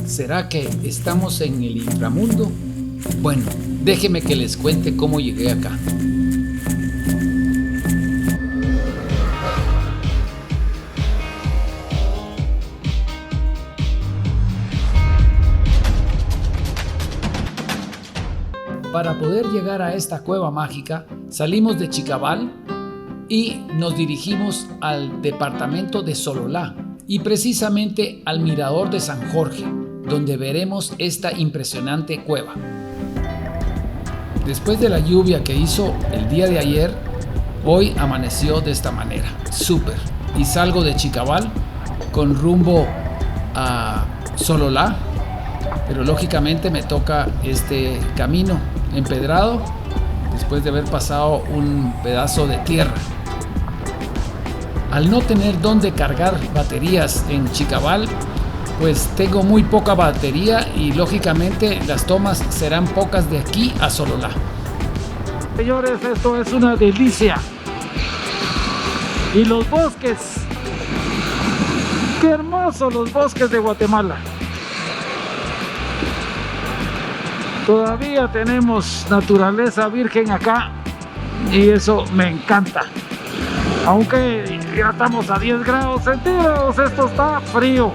¿Será que estamos en el inframundo? Bueno, déjenme que les cuente cómo llegué acá. Para poder llegar a esta cueva mágica, salimos de Chicabal y nos dirigimos al departamento de Sololá y precisamente al mirador de San Jorge, donde veremos esta impresionante cueva. Después de la lluvia que hizo el día de ayer, hoy amaneció de esta manera, súper. Y salgo de Chicabal con rumbo a Sololá, pero lógicamente me toca este camino empedrado después de haber pasado un pedazo de tierra. Al no tener dónde cargar baterías en Chicabal, pues tengo muy poca batería y lógicamente las tomas serán pocas de aquí a Sololá. Señores, esto es una delicia. Y los bosques, qué hermosos los bosques de Guatemala. Todavía tenemos naturaleza virgen acá y eso me encanta. Aunque ya estamos a 10 grados centígrados, esto está frío.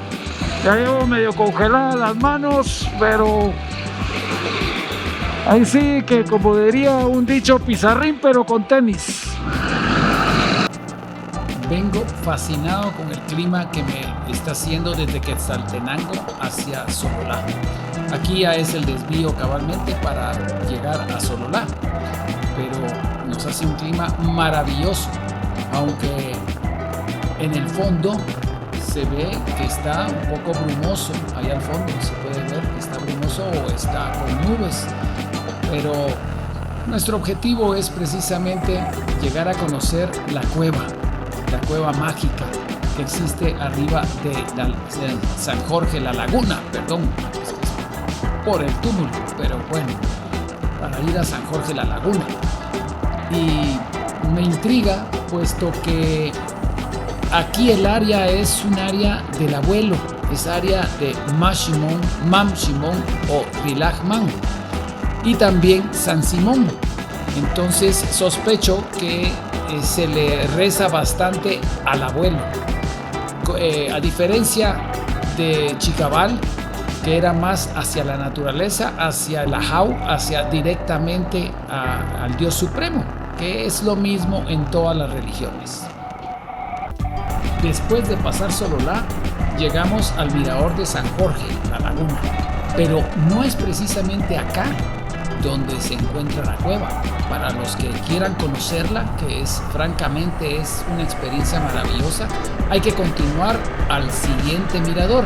Ya llevo medio congeladas las manos, pero ahí sí que, como diría un dicho, pizarrín pero con tenis. Vengo fascinado con el clima que me está haciendo desde Quetzaltenango hacia Sololá. Aquí ya es el desvío cabalmente para llegar a Sololá, pero nos hace un clima maravilloso, aunque en el fondo se ve que está un poco brumoso. Allá al fondo se puede ver que está brumoso o está con nubes, pero nuestro objetivo es precisamente llegar a conocer la cueva mágica que existe arriba de San Jorge, la laguna, perdón, por el túmulo, pero bueno, para ir a San Jorge, la laguna. Y me intriga puesto que aquí el área es un área del abuelo, es área de Mam Shimon o Rilajman y también San Simón. Entonces sospecho que se le reza bastante al abuelo, a diferencia de Chicabal, que era más hacia la naturaleza, hacia el ajau, hacia directamente al Dios Supremo, que es lo mismo en todas las religiones. Después de pasar Sololá, llegamos al mirador de San Jorge, la laguna, pero no es precisamente acá donde se encuentra la cueva. Para los que quieran conocerla, que francamente es una experiencia maravillosa, hay que continuar al siguiente mirador.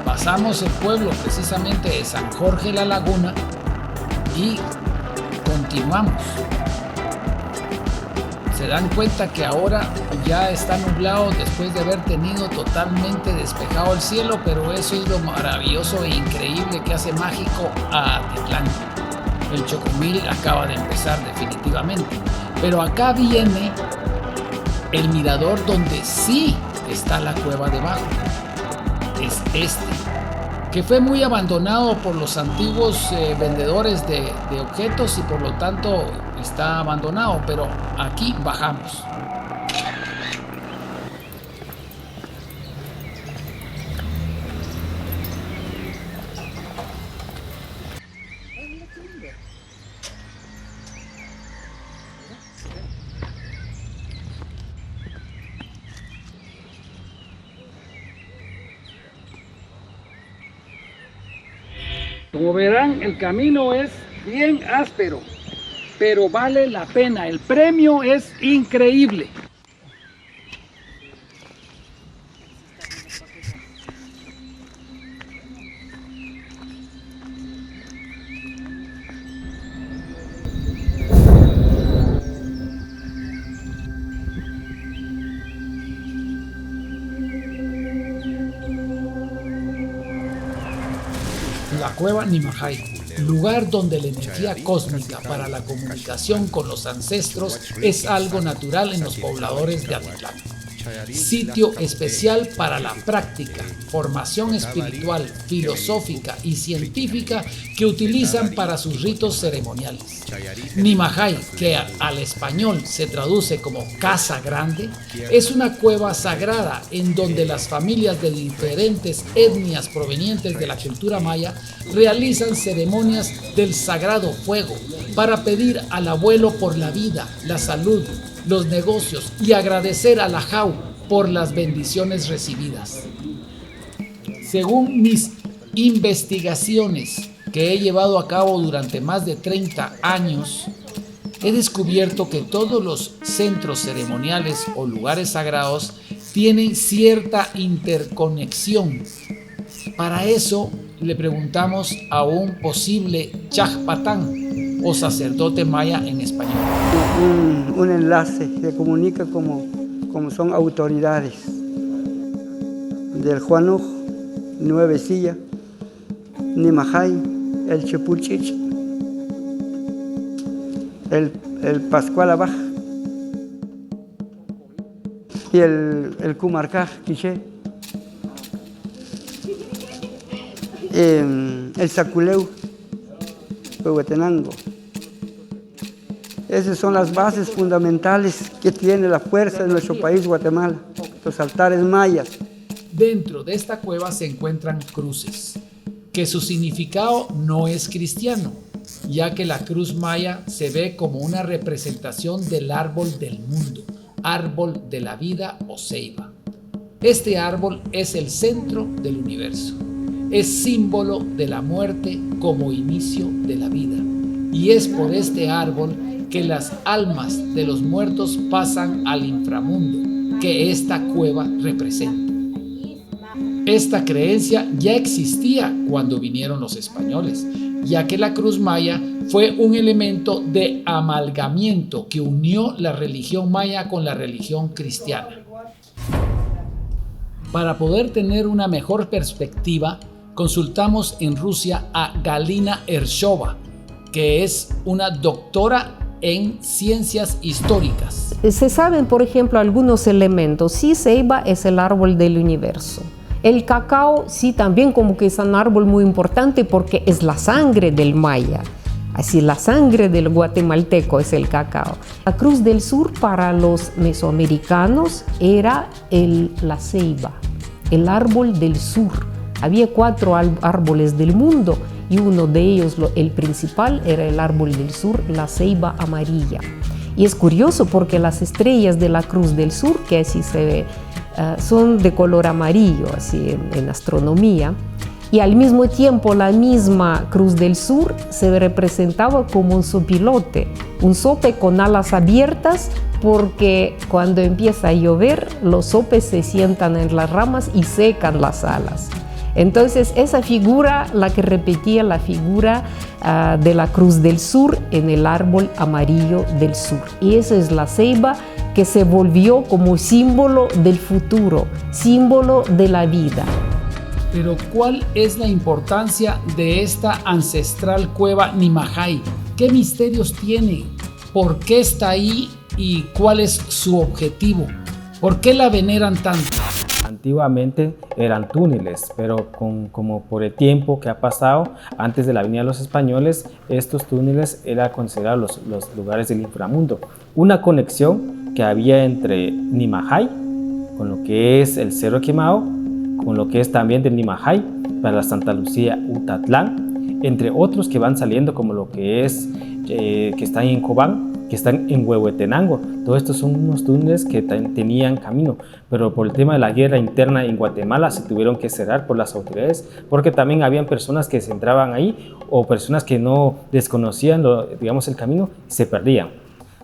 Pasamos el pueblo precisamente de San Jorge la Laguna y continuamos. Se dan cuenta que ahora ya está nublado después de haber tenido totalmente despejado el cielo, pero eso es lo maravilloso e increíble que hace mágico a Atitlán. El Chocomil acaba de empezar definitivamente, pero acá viene el mirador donde sí está la cueva debajo. Es este, que fue muy abandonado por los antiguos vendedores de objetos y por lo tanto está abandonado, pero aquí bajamos. Como verán, el camino es bien áspero, pero vale la pena. El premio es increíble. La cueva Nimajay, lugar donde la energía cósmica para la comunicación con los ancestros es algo natural en los pobladores de Atitlán. sitio especial para la práctica, formación espiritual, filosófica y científica que utilizan para sus ritos ceremoniales. Nimajay, que al español se traduce como casa grande, es una cueva sagrada en donde las familias de diferentes etnias provenientes de la cultura maya realizan ceremonias del sagrado fuego para pedir al abuelo por la vida, la salud, los negocios y agradecer a la Jau por las bendiciones recibidas. Según mis investigaciones que he llevado a cabo durante más de 30 años, he descubierto que todos los centros ceremoniales o lugares sagrados tienen cierta interconexión. Para eso le preguntamos a un posible chajpatán o sacerdote maya en español. Un enlace que comunica como son autoridades del Juanuj, Nueve Silla, Nimajay, el Chepulchich, el Pascual Abaj y el Cumarcaj, Quiché, el Saculeu, Huehuetenango. Esas son las bases fundamentales que tiene la fuerza de nuestro país, Guatemala, los altares mayas. Dentro de esta cueva se encuentran cruces, que su significado no es cristiano, ya que la cruz maya se ve como una representación del árbol del mundo, árbol de la vida o ceiba. Este árbol es el centro del universo, es símbolo de la muerte como inicio de la vida, y es por este árbol que las almas de los muertos pasan al inframundo que esta cueva representa. Esta creencia ya existía cuando vinieron los españoles, ya que la cruz maya fue un elemento de amalgamiento que unió la religión maya con la religión cristiana. Para poder tener una mejor perspectiva, consultamos en Rusia a Galina Ershova, que es una doctora en ciencias históricas. Se saben, por ejemplo, algunos elementos. Sí, ceiba es el árbol del universo. El cacao, sí, también como que es un árbol muy importante porque es la sangre del maya. Así, la sangre del guatemalteco es el cacao. La Cruz del Sur para los mesoamericanos era la ceiba, el árbol del sur. Había 4 árboles del mundo y uno de ellos, el principal, era el árbol del sur, la ceiba amarilla. Y es curioso porque las estrellas de la Cruz del Sur, que así se ve, son de color amarillo, así en astronomía, y al mismo tiempo la misma Cruz del Sur se representaba como un sopilote, un sope con alas abiertas, porque cuando empieza a llover los sopes se sientan en las ramas y secan las alas. Entonces esa figura, la que repetía la figura de la Cruz del Sur en el árbol amarillo del sur. Y esa es la ceiba que se volvió como símbolo del futuro, símbolo de la vida. Pero ¿cuál es la importancia de esta ancestral cueva Nimajay? ¿Qué misterios tiene? ¿Por qué está ahí? ¿Y cuál es su objetivo? ¿Por qué la veneran tanto? Antiguamente eran túneles, pero como por el tiempo que ha pasado, antes de la venida de los españoles, estos túneles eran considerados los lugares del inframundo. Una conexión que había entre Nimajay, con lo que es el Cerro Quemado, con lo que es también del Nimajay para la Santa Lucía Utatlán, entre otros que van saliendo como lo que es, que están en Cobán, que están en Huehuetenango. Todos estos son unos túneles que tenían camino, pero por el tema de la guerra interna en Guatemala se tuvieron que cerrar por las autoridades, porque también habían personas que se entraban ahí o personas que no desconocían el camino y se perdían.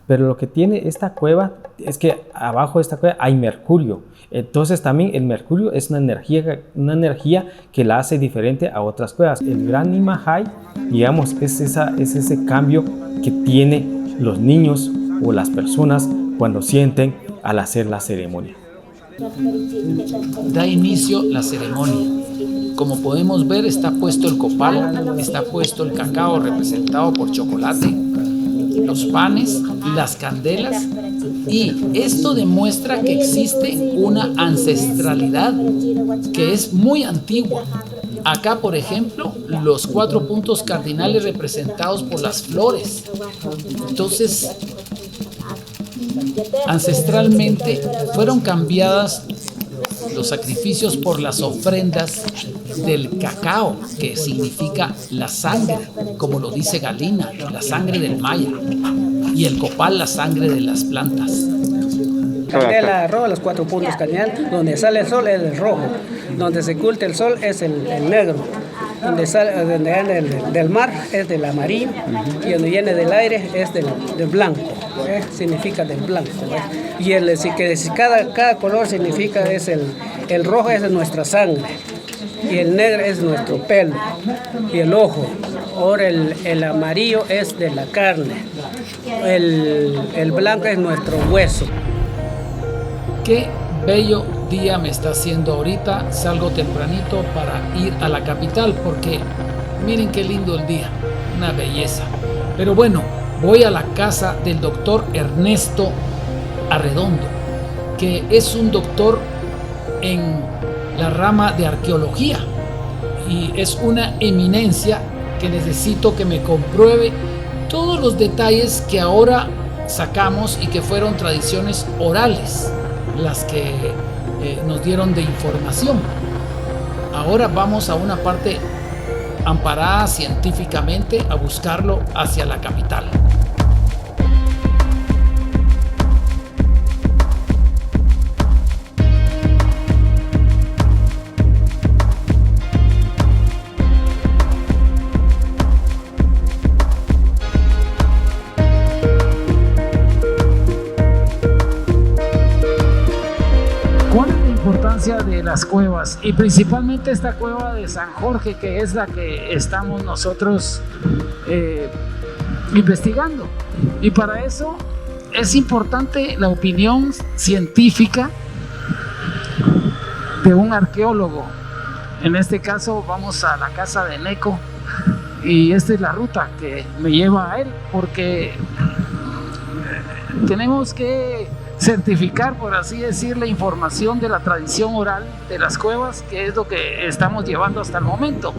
Pero lo que tiene esta cueva es que abajo de esta cueva hay mercurio. Entonces también el mercurio es una energía que la hace diferente a otras cuevas. El gran Nimajay, digamos, es ese cambio que tiene los niños o las personas cuando sienten al hacer la ceremonia. Da inicio la ceremonia. Como podemos ver, está puesto el copal, está puesto el cacao representado por chocolate, los panes, las candelas Y esto demuestra que existe una ancestralidad que es muy antigua. Acá, por ejemplo, los 4 puntos cardinales representados por las flores. Entonces, ancestralmente fueron cambiadas los sacrificios por las ofrendas del cacao, que significa la sangre, como lo dice Galina, la sangre del maya, y el copal, la sangre de las plantas. Candela roja, los 4 puntos cardinales, donde sale el sol es el rojo, donde se oculta el sol es el negro, donde viene del mar es del amarillo, y donde viene del aire es del blanco, significa del blanco. Y cada color significa, el rojo es de nuestra sangre, y el negro es nuestro pelo, y el ojo. Ahora el amarillo es de la carne, el blanco es nuestro hueso. Qué bello día me está haciendo ahorita. Salgo tempranito para ir a la capital porque miren qué lindo el día, una belleza. Pero bueno, voy a la casa del doctor Ernesto Arredondo, que es un doctor en la rama de arqueología y es una eminencia que necesito que me compruebe todos los detalles que ahora sacamos y que fueron tradiciones orales, las que nos dieron de información. Ahora vamos a una parte amparada científicamente a buscarlo hacia la capital. De las cuevas y principalmente esta cueva de San Jorge, que es la que estamos nosotros investigando, y para eso es importante la opinión científica de un arqueólogo. En este caso vamos a la casa de Neco y esta es la ruta que me lleva a él, porque tenemos que certificar, por así decir, la información de la tradición oral de las cuevas, que es lo que estamos llevando hasta el momento.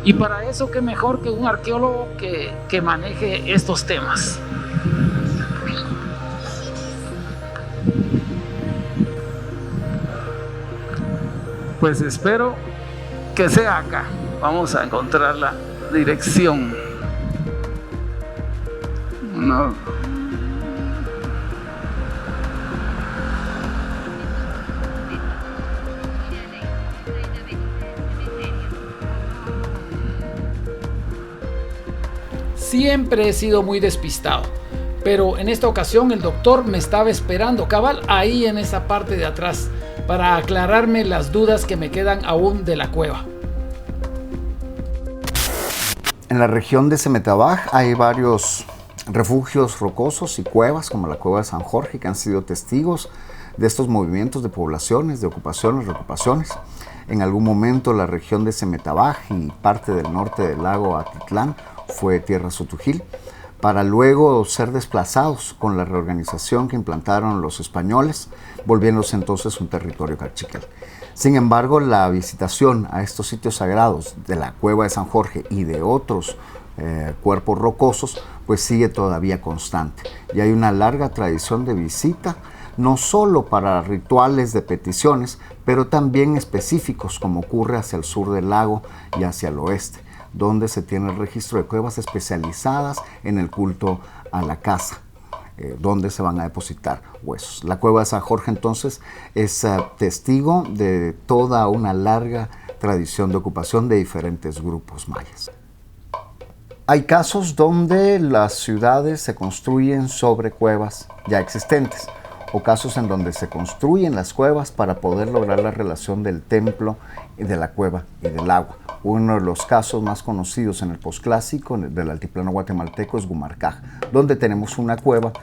Y para eso, qué mejor que un arqueólogo que maneje estos temas. Pues espero que sea acá. Vamos a encontrar la dirección. No. Siempre he sido muy despistado, pero en esta ocasión el doctor me estaba esperando cabal ahí en esa parte de atrás para aclararme las dudas que me quedan aún de la cueva. En la región de Semetabaj hay varios refugios rocosos y cuevas, como la cueva de San Jorge, que han sido testigos de estos movimientos de poblaciones, de ocupaciones, reocupaciones. En algún momento la región de Semetabaj y parte del norte del lago Atitlán fue tierra sotujil, para luego ser desplazados con la reorganización que implantaron los españoles, volviéndose entonces un territorio cachiquel. Sin embargo, la visitación a estos sitios sagrados de la cueva de San Jorge y de otros cuerpos rocosos, pues sigue todavía constante. Y hay una larga tradición de visita, no solo para rituales de peticiones, pero también específicos, como ocurre hacia el sur del lago y hacia el oeste, donde se tiene el registro de cuevas especializadas en el culto a la casa, donde se van a depositar huesos. La cueva de San Jorge entonces es testigo de toda una larga tradición de ocupación de diferentes grupos mayas. Hay casos donde las ciudades se construyen sobre cuevas ya existentes, o casos en donde se construyen las cuevas para poder lograr la relación del templo, de la cueva y del agua. Uno de los casos más conocidos en el posclásico del altiplano guatemalteco es Gumarcaj, donde tenemos una cueva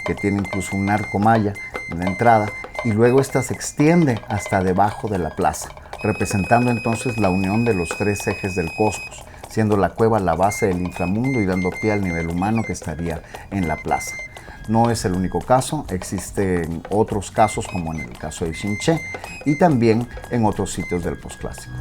que tiene incluso un arco maya en la entrada, y luego esta se extiende hasta debajo de la plaza, representando entonces la unión de los 3 ejes del cosmos, siendo la cueva la base del inframundo y dando pie al nivel humano que estaría en la plaza. No es el único caso, existen otros casos como en el caso de Chinché y también en otros sitios del posclásico.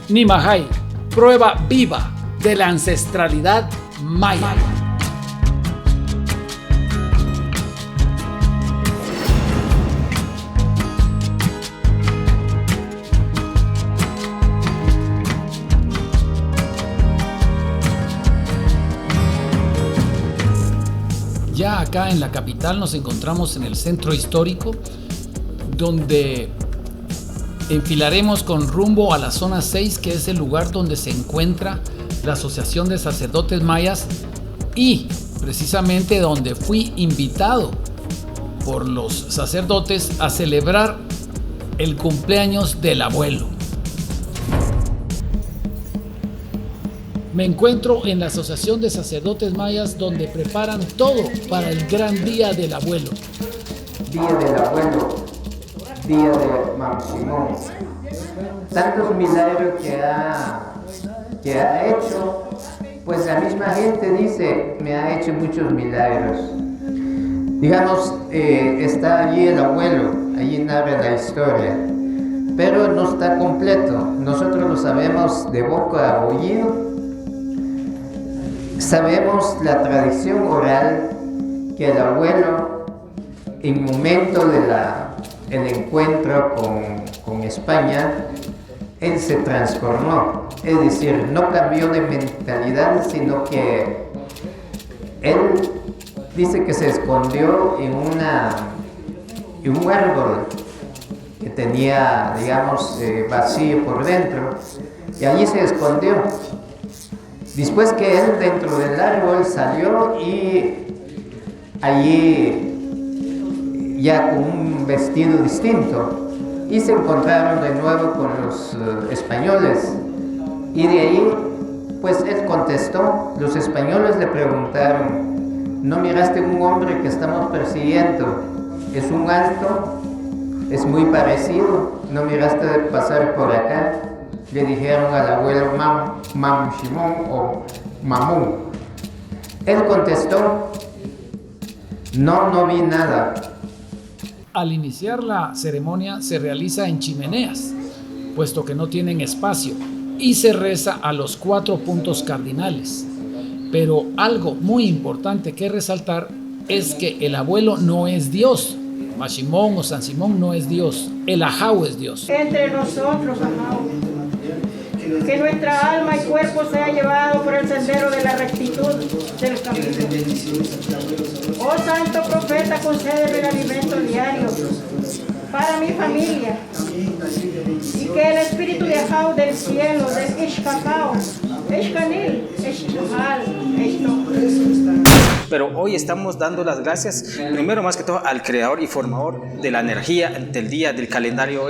Nimajay, prueba viva de la ancestralidad maya. Ya acá en la capital nos encontramos en el centro histórico, donde enfilaremos con rumbo a la zona 6, que es el lugar donde se encuentra la Asociación de Sacerdotes Mayas y precisamente donde fui invitado por los sacerdotes a celebrar el cumpleaños del abuelo. Me encuentro en la Asociación de Sacerdotes Mayas, donde preparan todo para el gran día del abuelo. Día del abuelo, día de Mam Simón. Tantos milagros que ha hecho, pues la misma gente dice, me ha hecho muchos milagros. Digamos, está allí el abuelo, allí narra la historia, pero no está completo. Nosotros lo sabemos de boca a oído. Sabemos la tradición oral que el abuelo, en el momento del encuentro con España, él se transformó. Es decir, no cambió de mentalidad, sino que él dice que se escondió en un árbol que tenía, digamos, vacío por dentro, y allí se escondió. Después que él dentro del árbol salió y allí ya con un vestido distinto, y se encontraron de nuevo con los españoles, y de ahí pues él contestó. Los españoles le preguntaron, ¿no miraste un hombre que estamos persiguiendo? Es un alto, es muy parecido, ¿no miraste de pasar por acá? Le dijeron al abuelo Mam Simón o Mamún. Él contestó, no vi nada. Al iniciar la ceremonia se realiza en chimeneas, puesto que no tienen espacio, y se reza a los 4 puntos cardinales. Pero algo muy importante que resaltar es que el abuelo no es Dios. Mashimón o San Simón no es Dios, el Ajau es Dios. Entre nosotros, Ajau, que nuestra alma y cuerpo sea llevado por el sendero de la rectitud del camino. Oh santo profeta, concédeme el alimento diario para mi familia, y que el espíritu de Ajau del cielo, del Ixcacao, Ixcanil, Ixchajal, Pero hoy estamos dando las gracias, primero más que todo, al creador y formador de la energía del día del calendario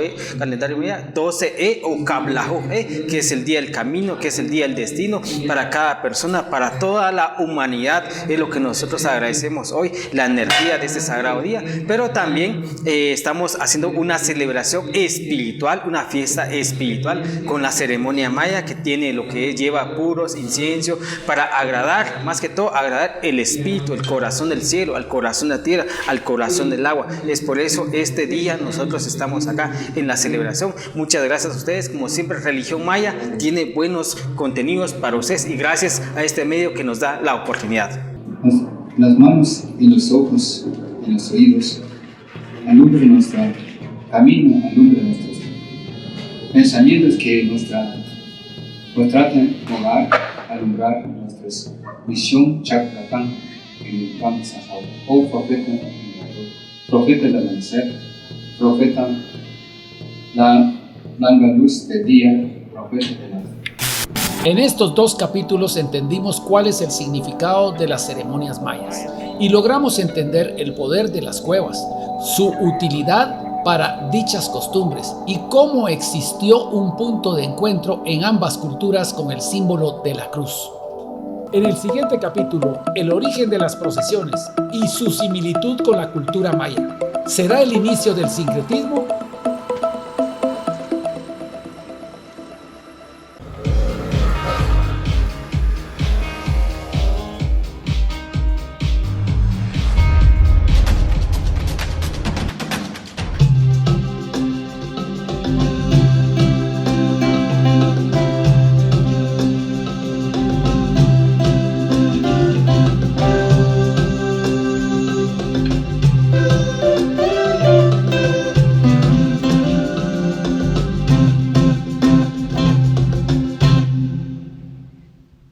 maya, 12E o Kablahu, que es el día del camino, que es el día del destino para cada persona, para toda la humanidad. Es lo que nosotros agradecemos hoy, la energía de este sagrado día. Pero también estamos haciendo una celebración espiritual, una fiesta espiritual con la ceremonia maya, que tiene lo que lleva puros, incienso, para agradar, más que todo, agradar el espíritu, el corazón del cielo, al corazón de la tierra, al corazón del agua. Es por eso este día nosotros estamos acá en la celebración. Muchas gracias a ustedes. Como siempre, Religión Maya tiene buenos contenidos para ustedes, y gracias a este medio que nos da la oportunidad. Las manos y los ojos y los oídos alumbren nuestro camino, alumbren nuestros pensamientos, que traten de alumbrar nuestra misión Chakratán, que vamos a hacer. Oh profeta del amanecer, profeta la blanca luz del día, profeta de la... En estos 2 capítulos entendimos cuál es el significado de las ceremonias mayas y logramos entender el poder de las cuevas, su utilidad para dichas costumbres y cómo existió un punto de encuentro en ambas culturas con el símbolo de la cruz. En el siguiente capítulo, el origen de las procesiones y su similitud con la cultura maya. ¿Será el inicio del sincretismo